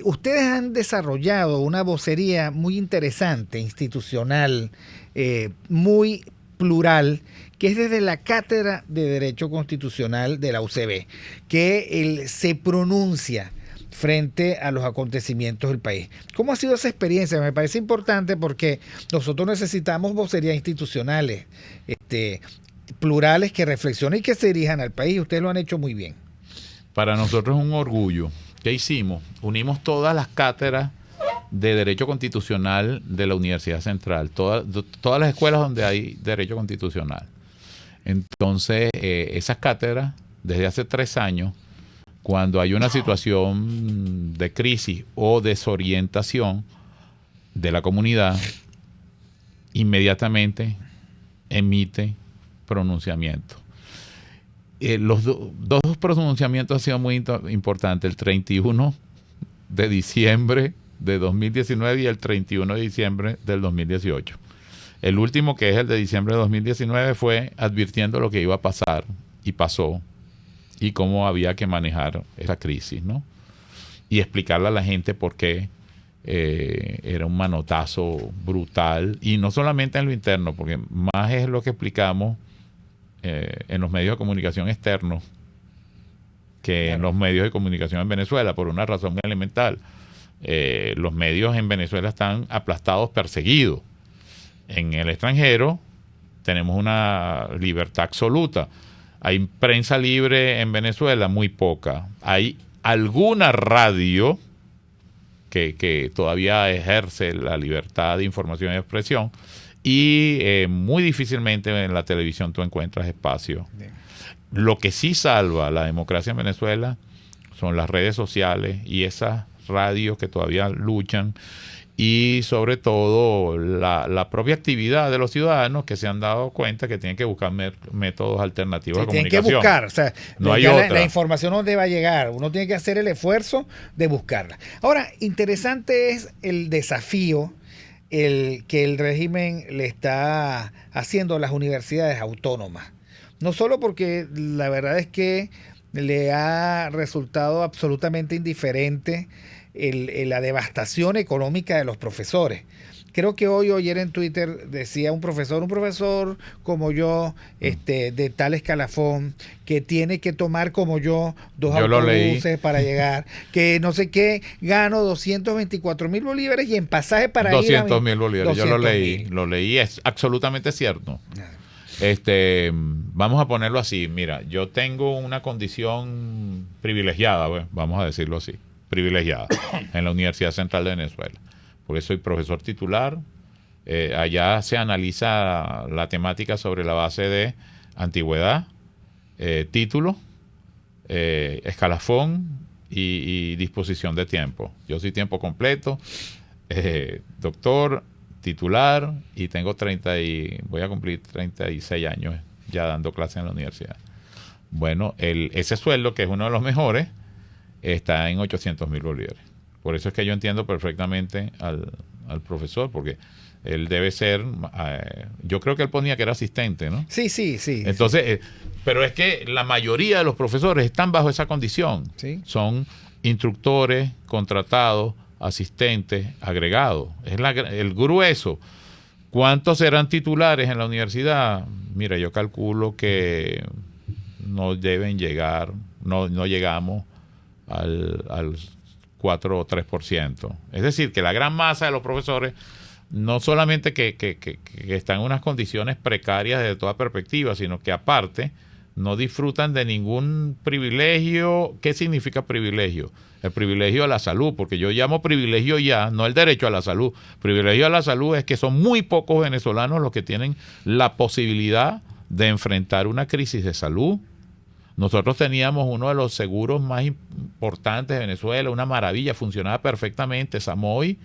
Ustedes han desarrollado una vocería muy interesante, institucional, muy plural, que es desde la Cátedra de Derecho Constitucional de la UCB, que se pronuncia frente a los acontecimientos del país. ¿Cómo ha sido esa experiencia? Me parece importante porque nosotros necesitamos vocerías institucionales, plurales, que reflexionen y que se dirijan al país. Ustedes lo han hecho muy bien. Para nosotros es un orgullo. ¿Qué hicimos? Unimos todas las cátedras de Derecho Constitucional de la Universidad Central, todas las escuelas donde hay Derecho Constitucional. Entonces, esas cátedras, desde hace 3 años, cuando hay una situación de crisis o desorientación de la comunidad, inmediatamente emite pronunciamiento. Los dos pronunciamientos han sido muy importantes, el 31 de diciembre de 2019 y el 31 de diciembre del 2018. El último, que es el de diciembre de 2019, fue advirtiendo lo que iba a pasar, y pasó, y cómo había que manejar esa crisis, ¿no? Y explicarle a la gente por qué era un manotazo brutal, y no solamente en lo interno, porque más es lo que explicamos en los medios de comunicación externos que en los medios de comunicación en Venezuela, por una razón muy elemental. Los medios en Venezuela están aplastados, perseguidos. En el extranjero tenemos una libertad absoluta. Hay prensa libre en Venezuela, muy poca. Hay alguna radio que todavía ejerce la libertad de información y expresión, y muy difícilmente en la televisión tú encuentras espacio. Bien. Lo que sí salva la democracia en Venezuela son las redes sociales y esas radios que todavía luchan, y sobre todo la propia actividad de los ciudadanos, que se han dado cuenta que tienen que buscar métodos alternativos de comunicación. Tienen que buscar, o sea, no hay otra. La información no debe llegar, uno tiene que hacer el esfuerzo de buscarla. Ahora, interesante es el desafío que el régimen le está haciendo a las universidades autónomas. No solo porque la verdad es que le ha resultado absolutamente indiferente la devastación económica de los profesores. Creo que hoy o ayer en Twitter decía un profesor como yo, de tal escalafón, que tiene que tomar como yo 2 autobuses para llegar, que no sé qué, gano 224,000 bolívares y en pasaje para ir a 200,000 bolívares. Yo lo leí, es absolutamente cierto. Vamos a ponerlo así. Mira, yo tengo una condición privilegiada, vamos a decirlo así, privilegiada en la Universidad Central de Venezuela, porque soy profesor titular. Allá se analiza la temática sobre la base de antigüedad, título, escalafón y disposición de tiempo. Yo soy tiempo completo, doctor, titular, y tengo voy a cumplir 36 años ya dando clases en la universidad. Bueno, ese sueldo, que es uno de los mejores, está en 800,000 bolívares. Por eso es que yo entiendo perfectamente al profesor, porque él debe ser, yo creo que él ponía que era asistente, ¿no? Sí. Entonces, pero es que la mayoría de los profesores están bajo esa condición. Sí. Son instructores, contratados, asistentes, agregados. Es el grueso. ¿Cuántos serán titulares en la universidad? Mira, yo calculo que no deben llegar, no llegamos al 4 o 3%. Es decir, que la gran masa de los profesores no solamente que están en unas condiciones precarias desde toda perspectiva, sino que aparte no disfrutan de ningún privilegio. ¿Qué significa privilegio? El privilegio a la salud, porque yo llamo privilegio ya, no el derecho a la salud. Privilegio a la salud es que son muy pocos venezolanos los que tienen la posibilidad de enfrentar una crisis de salud. Nosotros teníamos uno de los seguros más importantes de Venezuela, una maravilla, funcionaba perfectamente, Samoy,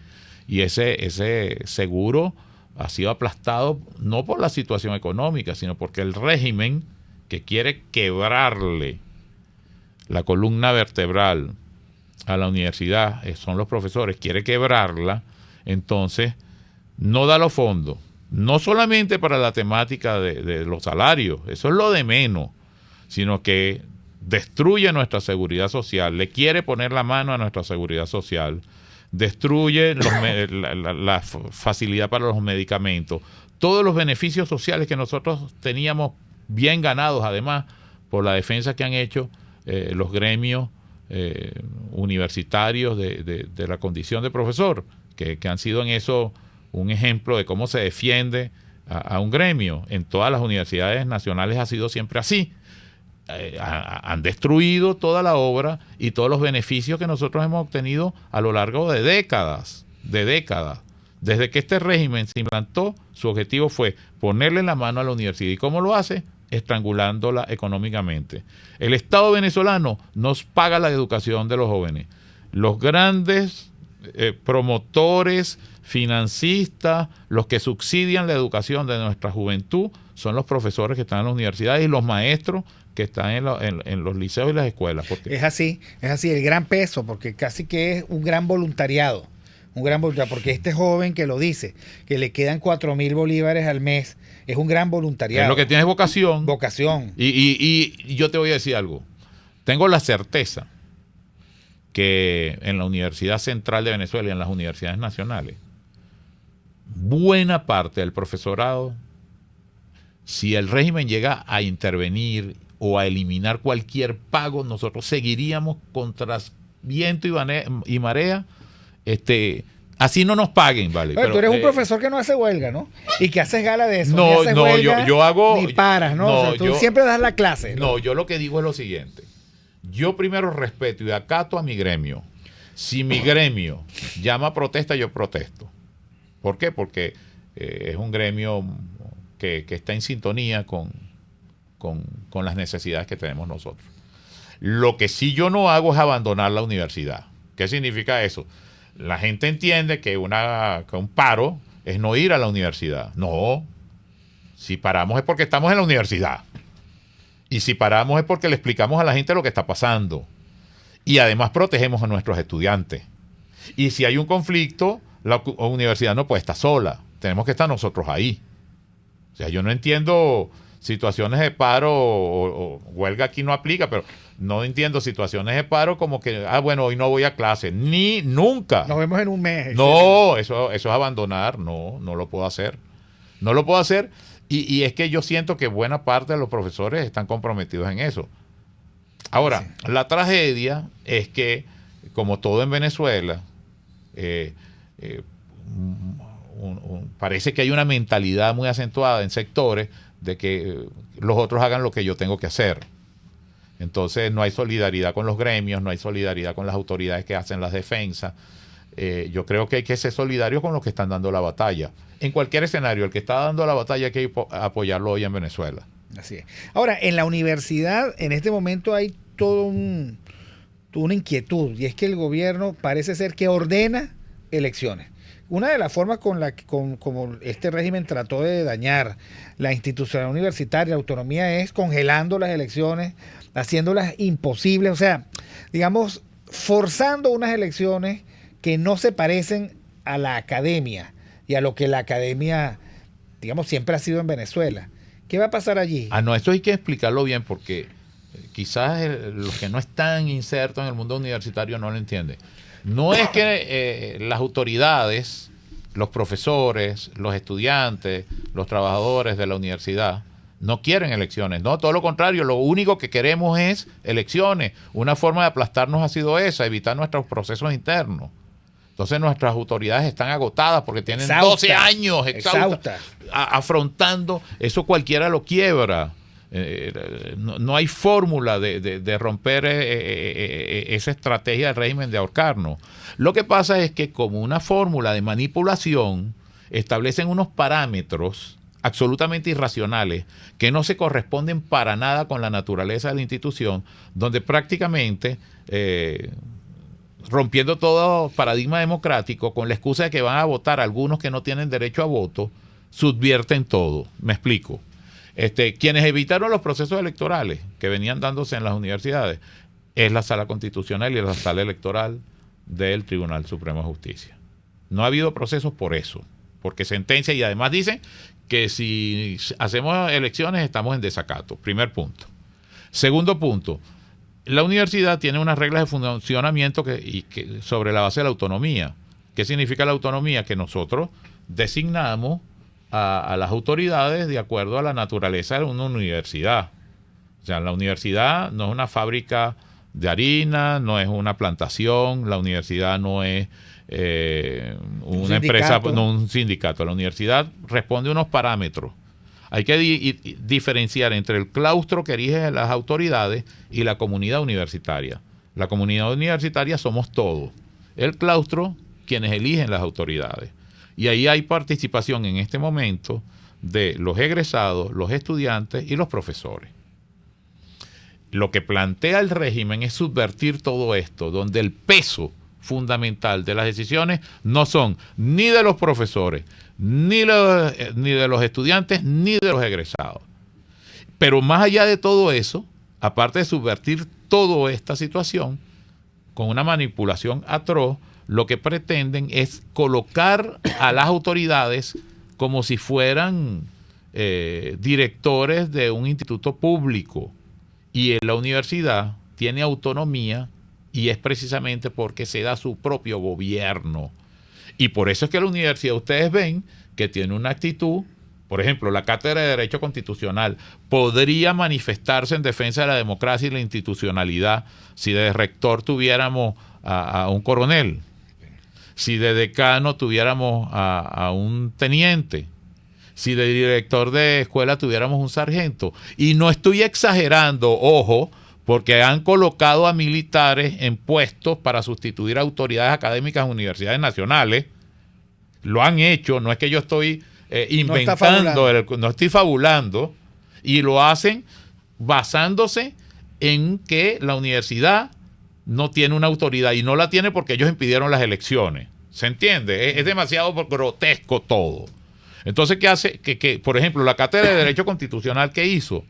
y ese seguro ha sido aplastado no por la situación económica, sino porque el régimen, que quiere quebrarle la columna vertebral a la universidad, son los profesores, quiere quebrarla, entonces no da los fondos, no solamente para la temática de los salarios, eso es lo de menos, sino que destruye nuestra seguridad social, le quiere poner la mano a nuestra seguridad social, destruye la facilidad para los medicamentos, todos los beneficios sociales que nosotros teníamos bien ganados, además, por la defensa que han hecho los gremios universitarios de la condición de profesor, que han sido en eso un ejemplo de cómo se defiende a un gremio. En todas las universidades nacionales ha sido siempre así. Han destruido toda la obra y todos los beneficios que nosotros hemos obtenido a lo largo de décadas. Desde que este régimen se implantó, su objetivo fue ponerle la mano a la universidad. ¿Y cómo lo hace? Estrangulándola económicamente. El Estado venezolano nos paga la educación de los jóvenes. Los grandes promotores, financistas, los que subsidian la educación de nuestra juventud, son los profesores que están en las universidades y los maestros que están en los liceos y las escuelas. Porque es así, el gran peso, porque casi que es un gran voluntariado, porque este joven que lo dice, que le quedan 4,000 bolívares al mes, es un gran voluntariado. Es lo que tiene es vocación. Y yo te voy a decir algo. Tengo la certeza que en la Universidad Central de Venezuela y en las universidades nacionales, buena parte del profesorado, si el régimen llega a intervenir o a eliminar cualquier pago, nosotros seguiríamos contra viento y marea, así no nos paguen, ¿vale? Pero tú eres un profesor que no hace huelga, ¿no? Y que haces gala de eso. Yo hago... Ni paras, ¿no? O sea, tú siempre das la clase, ¿no? Yo lo que digo es lo siguiente. Yo primero respeto y acato a mi gremio. Si mi gremio llama a protesta, yo protesto. ¿Por qué? Porque es un gremio que está en sintonía con las necesidades que tenemos nosotros. Lo que sí yo no hago es abandonar la universidad. ¿Qué significa eso? La gente entiende que un paro es no ir a la universidad. No. Si paramos es porque estamos en la universidad. Y si paramos es porque le explicamos a la gente lo que está pasando. Y además protegemos a nuestros estudiantes. Y si hay un conflicto, la universidad no puede estar sola. Tenemos que estar nosotros ahí. O sea, yo no entiendo situaciones de paro o huelga aquí no aplica, pero No entiendo situaciones de paro como que, bueno, hoy no voy a clase. Ni nunca. Nos vemos en un mes. No, eso es abandonar. No lo puedo hacer. No lo puedo hacer. Y es que yo siento que buena parte de los profesores están comprometidos en eso. Ahora, sí, la tragedia es que, como todo en Venezuela, parece que hay una mentalidad muy acentuada en sectores de que los otros hagan lo que yo tengo que hacer. Entonces no hay solidaridad con los gremios, no hay solidaridad con las autoridades que hacen las defensas. Yo creo que hay que ser solidarios con los que están dando la batalla. En cualquier escenario, el que está dando la batalla hay que apoyarlo hoy en Venezuela. Así es. Ahora, en la universidad, en este momento hay toda una inquietud, y es que el gobierno parece ser que ordena elecciones. Una de las formas como este régimen trató de dañar la institucionalidad universitaria, la autonomía, es congelando las elecciones, haciéndolas imposibles, o sea, digamos, forzando unas elecciones que no se parecen a la academia y a lo que la academia, digamos, siempre ha sido en Venezuela. ¿Qué va a pasar allí? No, esto hay que explicarlo bien porque quizás los que no están insertos en el mundo universitario no lo entienden. No es que las autoridades, los profesores, los estudiantes, los trabajadores de la universidad no quieren elecciones. No, todo lo contrario, lo único que queremos es elecciones. Una forma de aplastarnos ha sido esa, evitar nuestros procesos internos. Entonces nuestras autoridades están agotadas porque tienen 12 años exhaustas afrontando. Eso cualquiera lo quiebra. No hay fórmula de romper esa estrategia del régimen de ahorcarnos. Lo que pasa es que como una fórmula de manipulación establecen unos parámetros absolutamente irracionales que no se corresponden para nada con la naturaleza de la institución, donde prácticamente rompiendo todo paradigma democrático con la excusa de que van a votar algunos que no tienen derecho a voto, subvierten todo. Me explico. Quienes evitaron los procesos electorales que venían dándose en las universidades es la Sala Constitucional y la Sala Electoral del Tribunal Supremo de Justicia. No ha habido procesos por eso, porque sentencia, y además dicen que si hacemos elecciones estamos en desacato. Primer punto. Segundo punto, la universidad tiene unas reglas de funcionamiento que sobre la base de la autonomía. ¿Qué significa la autonomía? Que nosotros designamos a las autoridades de acuerdo a la naturaleza de una universidad. O sea, la universidad no es una fábrica de harina, no es una plantación, la universidad no es una empresa, no un sindicato. La universidad responde a unos parámetros. Hay que diferenciar entre el claustro que erige las autoridades y la comunidad universitaria. La comunidad universitaria somos todos. El claustro, quienes eligen las autoridades. Y ahí hay participación en este momento de los egresados, los estudiantes y los profesores. Lo que plantea el régimen es subvertir todo esto, donde el peso fundamental de las decisiones no son ni de los profesores, ni de los estudiantes, ni de los egresados. Pero más allá de todo eso, aparte de subvertir toda esta situación, con una manipulación atroz, lo que pretenden es colocar a las autoridades como si fueran directores de un instituto público. Y en la universidad tiene autonomía y es precisamente porque se da su propio gobierno. Y por eso es que la universidad, ustedes ven que tiene una actitud, por ejemplo, la Cátedra de Derecho Constitucional podría manifestarse en defensa de la democracia y la institucionalidad si de rector tuviéramos a un coronel, si de decano tuviéramos a un teniente, si de director de escuela tuviéramos un sargento. Y no estoy exagerando, ojo, porque han colocado a militares en puestos para sustituir a autoridades académicas en universidades nacionales. Lo han hecho, no es que yo estoy inventando, no estoy fabulando, y lo hacen basándose en que la universidad no tiene una autoridad, y no la tiene porque ellos impidieron las elecciones. ¿Se entiende? Es demasiado grotesco todo. Entonces, ¿qué hace? Que, por ejemplo, la Cátedra de Derecho Constitucional que hizo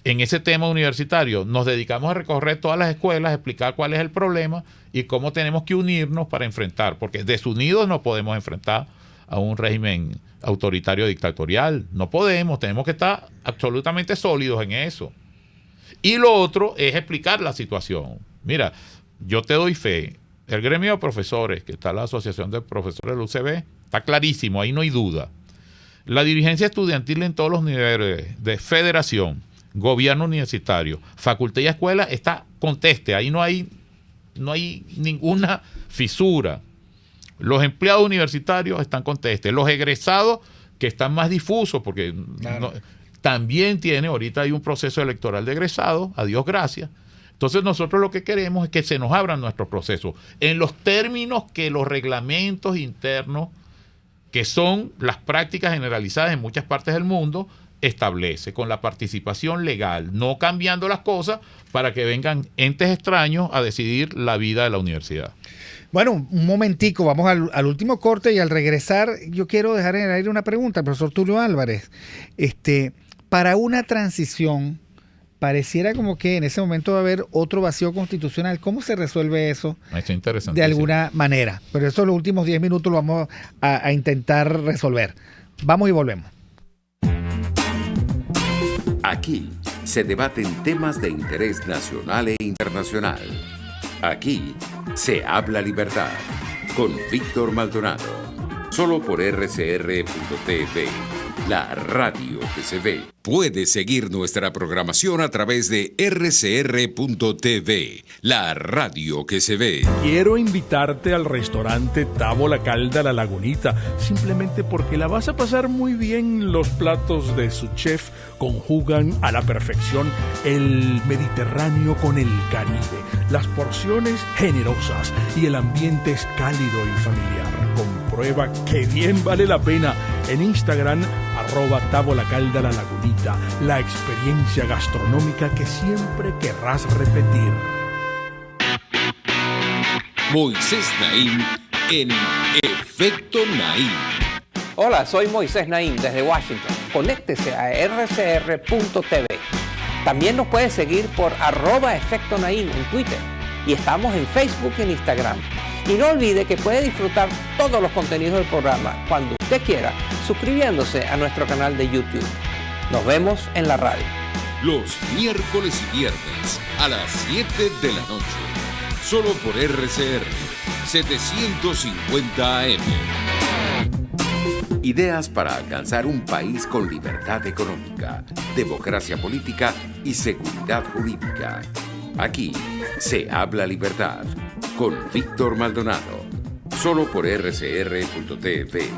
en ese tema universitario, nos dedicamos a recorrer todas las escuelas, a explicar cuál es el problema y cómo tenemos que unirnos para enfrentar, porque desunidos no podemos enfrentar a un régimen autoritario dictatorial. No podemos, tenemos que estar absolutamente sólidos en eso. Y lo otro es explicar la situación. Mira, yo te doy fe. El gremio de profesores, que está la Asociación de Profesores del UCB, está clarísimo, ahí no hay duda. La dirigencia estudiantil en todos los niveles de federación, gobierno universitario, facultad y escuela está conteste, ahí no hay ninguna fisura. Los empleados universitarios están conteste, los egresados que están más difusos, porque claro, también ahorita hay un proceso electoral de egresados, a Dios gracias. Entonces nosotros lo que queremos es que se nos abran nuestros procesos en los términos que los reglamentos internos, que son las prácticas generalizadas en muchas partes del mundo, establece, con la participación legal, no cambiando las cosas para que vengan entes extraños a decidir la vida de la universidad. Bueno, un momentico, vamos al último corte y al regresar yo quiero dejar en el aire una pregunta al profesor Tulio Álvarez. Para una transición, pareciera como que en ese momento va a haber otro vacío constitucional. ¿Cómo se resuelve eso? Es interesante. De alguna manera. Pero eso en los últimos 10 minutos lo vamos a intentar resolver. Vamos y volvemos. Aquí se debaten temas de interés nacional e internacional. Aquí se habla libertad con Víctor Maldonado. Solo por RCR.tv, la radio que se ve. Puedes seguir nuestra programación a través de rcr.tv, la radio que se ve. Quiero invitarte al restaurante Tavo La Calda La Lagunita, simplemente porque la vas a pasar muy bien. Los platos de su chef conjugan a la perfección el Mediterráneo con el Caribe, las porciones generosas y el ambiente es cálido y familiar. Comprueba que bien vale la pena en Instagram, @TavoLaCaldaLaLagunita, la experiencia gastronómica que siempre querrás repetir. Moisés Naim en Efecto Naim. Hola, soy Moisés Naim desde Washington. Conéctese a rcr.tv. También nos puede seguir por @Efecto Naim en Twitter. Y estamos en Facebook y en Instagram. Y no olvide que puede disfrutar todos los contenidos del programa cuando usted quiera, suscribiéndose a nuestro canal de YouTube. Nos vemos en la radio. Los miércoles y viernes a las 7 de la noche. Solo por RCR 750 AM. Ideas para alcanzar un país con libertad económica, democracia política y seguridad jurídica. Aquí se habla libertad con Víctor Maldonado. Solo por RCR.tv,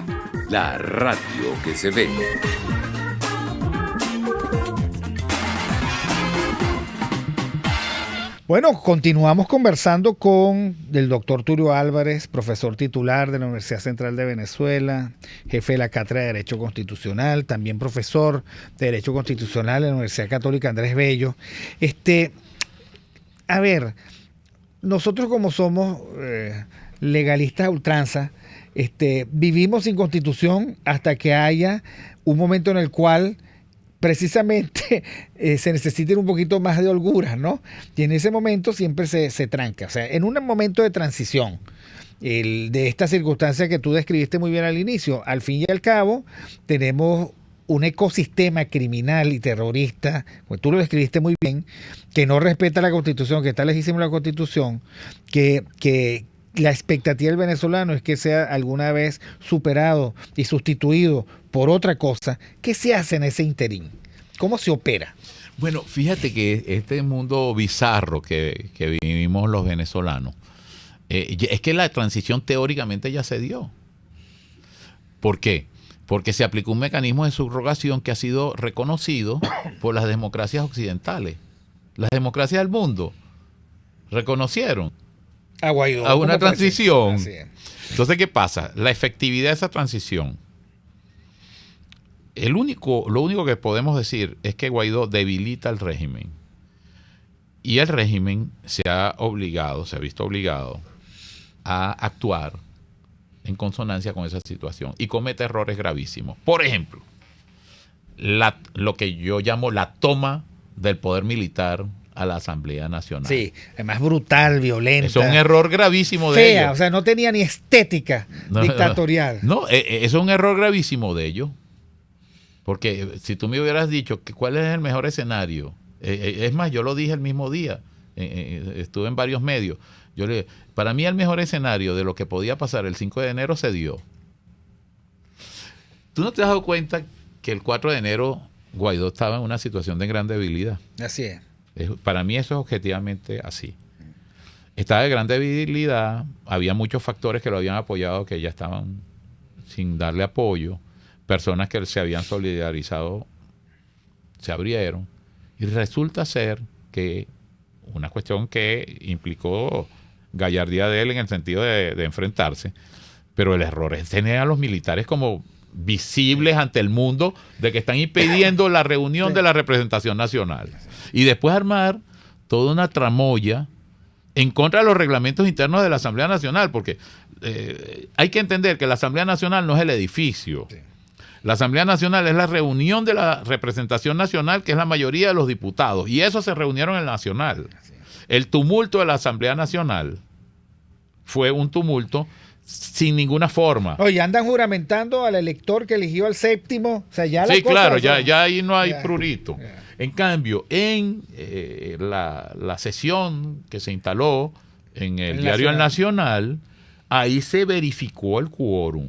la radio que se ve. Bueno, continuamos conversando con el doctor Tulio Álvarez, profesor titular de la Universidad Central de Venezuela, jefe de la Cátedra de Derecho Constitucional, también profesor de Derecho Constitucional en la Universidad Católica Andrés Bello. A ver, nosotros como somos legalistas a ultranza, vivimos sin constitución hasta que haya un momento en el cual precisamente se necesita un poquito más de holgura, ¿no? Y en ese momento siempre se tranca. O sea, en un momento de transición, de esta circunstancia que tú describiste muy bien al inicio, al fin y al cabo tenemos un ecosistema criminal y terrorista, pues tú lo describiste muy bien, que no respeta la Constitución, que está lejísimo de la Constitución, que la expectativa del venezolano es que sea alguna vez superado y sustituido por otra cosa. ¿Qué se hace en ese interín? ¿Cómo se opera? Bueno, fíjate que este mundo bizarro que vivimos los venezolanos, es que la transición teóricamente ya se dio. ¿Por qué? Porque se aplicó un mecanismo de subrogación que ha sido reconocido por las democracias occidentales. Las democracias del mundo reconocieron a una transición. Entonces, ¿qué pasa? La efectividad de esa transición. Lo único que podemos decir es que Guaidó debilita el régimen. Y el régimen se ha visto obligado a actuar en consonancia con esa situación y comete errores gravísimos. Por ejemplo, lo que yo llamo la toma del poder militar a la Asamblea Nacional. Sí, además brutal, violenta. Es un error gravísimo de ellos. O sea, no tenía ni estética dictatorial. No, es un error gravísimo de ellos. Porque si tú me hubieras dicho que cuál es el mejor escenario Es más, yo lo dije el mismo día, estuve en varios medios. Para mí el mejor escenario de lo que podía pasar el 5 de enero se dio. ¿Tú no te has dado cuenta que el 4 de enero Guaidó estaba en una situación de gran debilidad? Así es. Para mí eso es objetivamente así. Estaba de gran debilidad, había muchos factores que lo habían apoyado que ya estaban sin darle apoyo, personas que se habían solidarizado se abrieron, y resulta ser que una cuestión que implicó gallardía de él en el sentido de enfrentarse, pero el error es tener a los militares como visibles ante el mundo de que están impidiendo la reunión de la representación nacional, y después armar toda una tramoya en contra de los reglamentos internos de la Asamblea Nacional, porque hay que entender que la Asamblea Nacional no es el edificio. Sí. La Asamblea Nacional es la reunión de la representación nacional, que es la mayoría de los diputados, y eso se reunieron en el Nacional. Sí. El tumulto de la Asamblea Nacional fue un tumulto sin ninguna forma. Oye, andan juramentando al elector que eligió al séptimo. O sea, ya sí, claro, ya ahí no hay prurito. Ya. En cambio, en la sesión que se instaló en el diario El Nacional, ahí se verificó el quórum,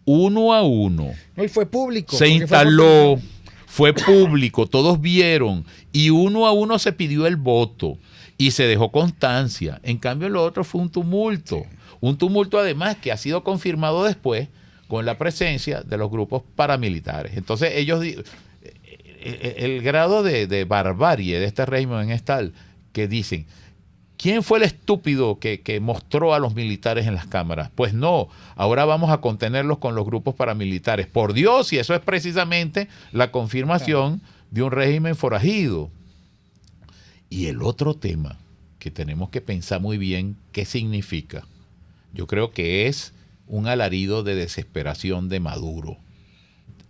1 a 1. No, y fue público. Se instaló, fue público, todos vieron, y 1 a 1 se pidió el voto, y se dejó constancia. En cambio, lo otro fue un tumulto. Sí. Un tumulto, además, que ha sido confirmado después con la presencia de los grupos paramilitares. Entonces, ellos... El grado de barbarie de este régimen es tal que dicen, ¿quién fue el estúpido que mostró a los militares en las cámaras? Pues no, ahora vamos a contenerlos con los grupos paramilitares. Por Dios, y eso es precisamente la confirmación de un régimen forajido. Y el otro tema que tenemos que pensar muy bien qué significa, yo creo que es un alarido de desesperación de Maduro,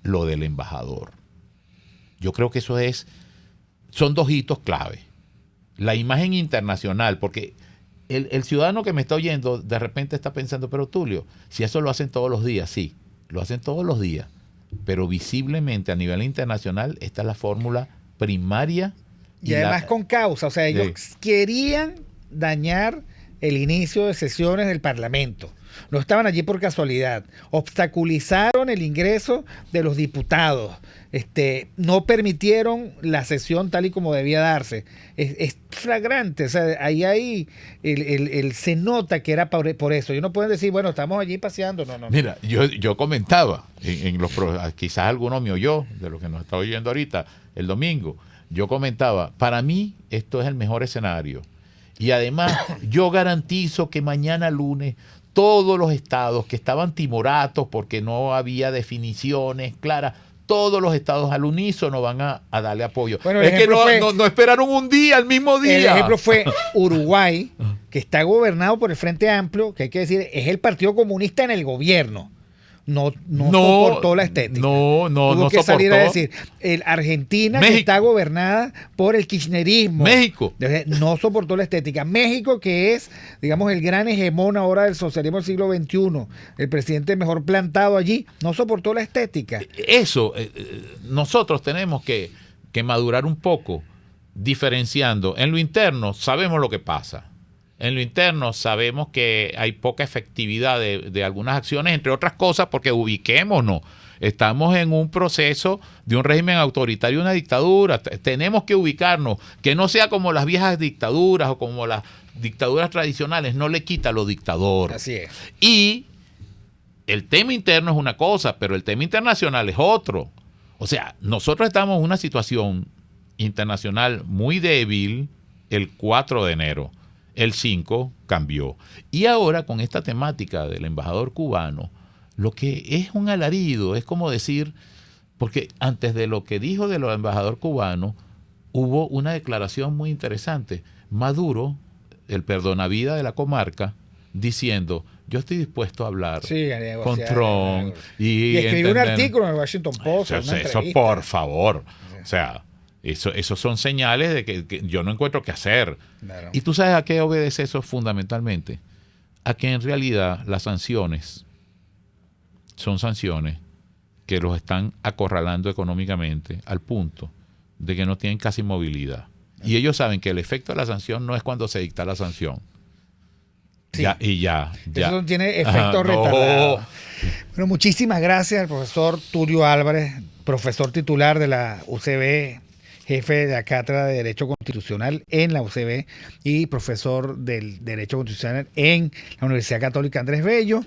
lo del embajador. Yo creo que eso son dos hitos clave. La imagen internacional, porque el ciudadano que me está oyendo de repente está pensando, pero Tulio, si eso lo hacen todos los días, sí, lo hacen todos los días, pero visiblemente a nivel internacional esta es la fórmula primaria. Y además con causa, o sea, ellos querían dañar el inicio de sesiones del Parlamento. No estaban allí por casualidad. Obstaculizaron el ingreso de los diputados. No permitieron la sesión tal y como debía darse. Es flagrante. O sea, ahí se nota que era por eso. Ellos no pueden decir, bueno, estamos allí paseando. No. Mira, yo comentaba, quizás alguno me oyó, de lo que nos está oyendo ahorita, el domingo. Yo comentaba, para mí esto es el mejor escenario. Y además, yo garantizo que mañana lunes todos los estados que estaban timoratos porque no había definiciones claras, todos los estados al unísono van a darle apoyo. Bueno, es que no esperaron un día, el mismo día. El ejemplo fue Uruguay, que está gobernado por el Frente Amplio, que hay que decir, es el Partido Comunista en el gobierno. No soportó la estética. No Tuvo que soportó. salir a decir, Argentina, México, que está gobernada por el kirchnerismo. México. No soportó la estética. México, que es, digamos, el gran hegemón ahora del socialismo del siglo XXI, el presidente mejor plantado allí, no soportó la estética. Eso, nosotros tenemos que madurar un poco, diferenciando. En lo interno sabemos lo que pasa. En lo interno sabemos que hay poca efectividad de algunas acciones, entre otras cosas, porque ubiquémonos. Estamos en un proceso de un régimen autoritario, una dictadura. Tenemos que ubicarnos, que no sea como las viejas dictaduras o como las dictaduras tradicionales, no le quita lo dictador. Así es. Y el tema interno es una cosa, pero el tema internacional es otro. O sea, nosotros estamos en una situación internacional muy débil el 4 de enero. El 5 cambió. Y ahora con esta temática del embajador cubano, lo que es un alarido, es como decir, porque antes de lo que dijo del embajador cubano, hubo una declaración muy interesante. Maduro, el perdonavida de la comarca, diciendo, yo estoy dispuesto a hablar con Trump. Y escribió un artículo en el Washington Post. Eso por favor. O sea... Eso son señales de que yo no encuentro qué hacer. Claro. ¿Y tú sabes a qué obedece eso fundamentalmente? A que en realidad las sanciones son sanciones que los están acorralando económicamente al punto de que no tienen casi movilidad. Y ellos saben que el efecto de la sanción no es cuando se dicta la sanción. Sí. Ya. Eso no tiene efecto retardado. No. Bueno, muchísimas gracias al profesor Tulio Álvarez, profesor titular de la UCB, jefe de la Cátedra de Derecho Constitucional en la UCB y profesor del Derecho Constitucional en la Universidad Católica Andrés Bello.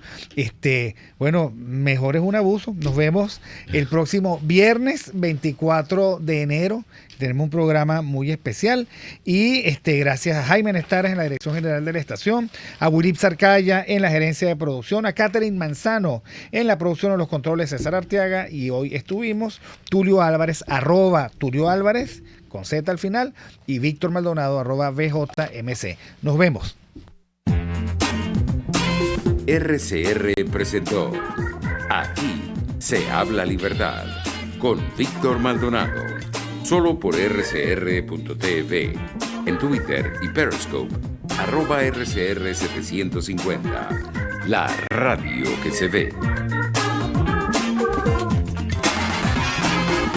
Bueno, mejor es un abuso. Nos vemos el próximo viernes 24 de enero. Tenemos un programa muy especial y gracias a Jaime Nestares en la dirección general de la estación, a Wilip Sarcaya en la gerencia de producción, a Catherine Manzano en la producción de los controles, César Arteaga, y hoy estuvimos Tulio Álvarez, @Tulio Álvarez, con Z al final, y Víctor Maldonado, @VJMC. Nos vemos. RCR presentó Aquí se habla libertad con Víctor Maldonado. Solo por rcr.tv, en Twitter y Periscope, @RCR750. La radio que se ve.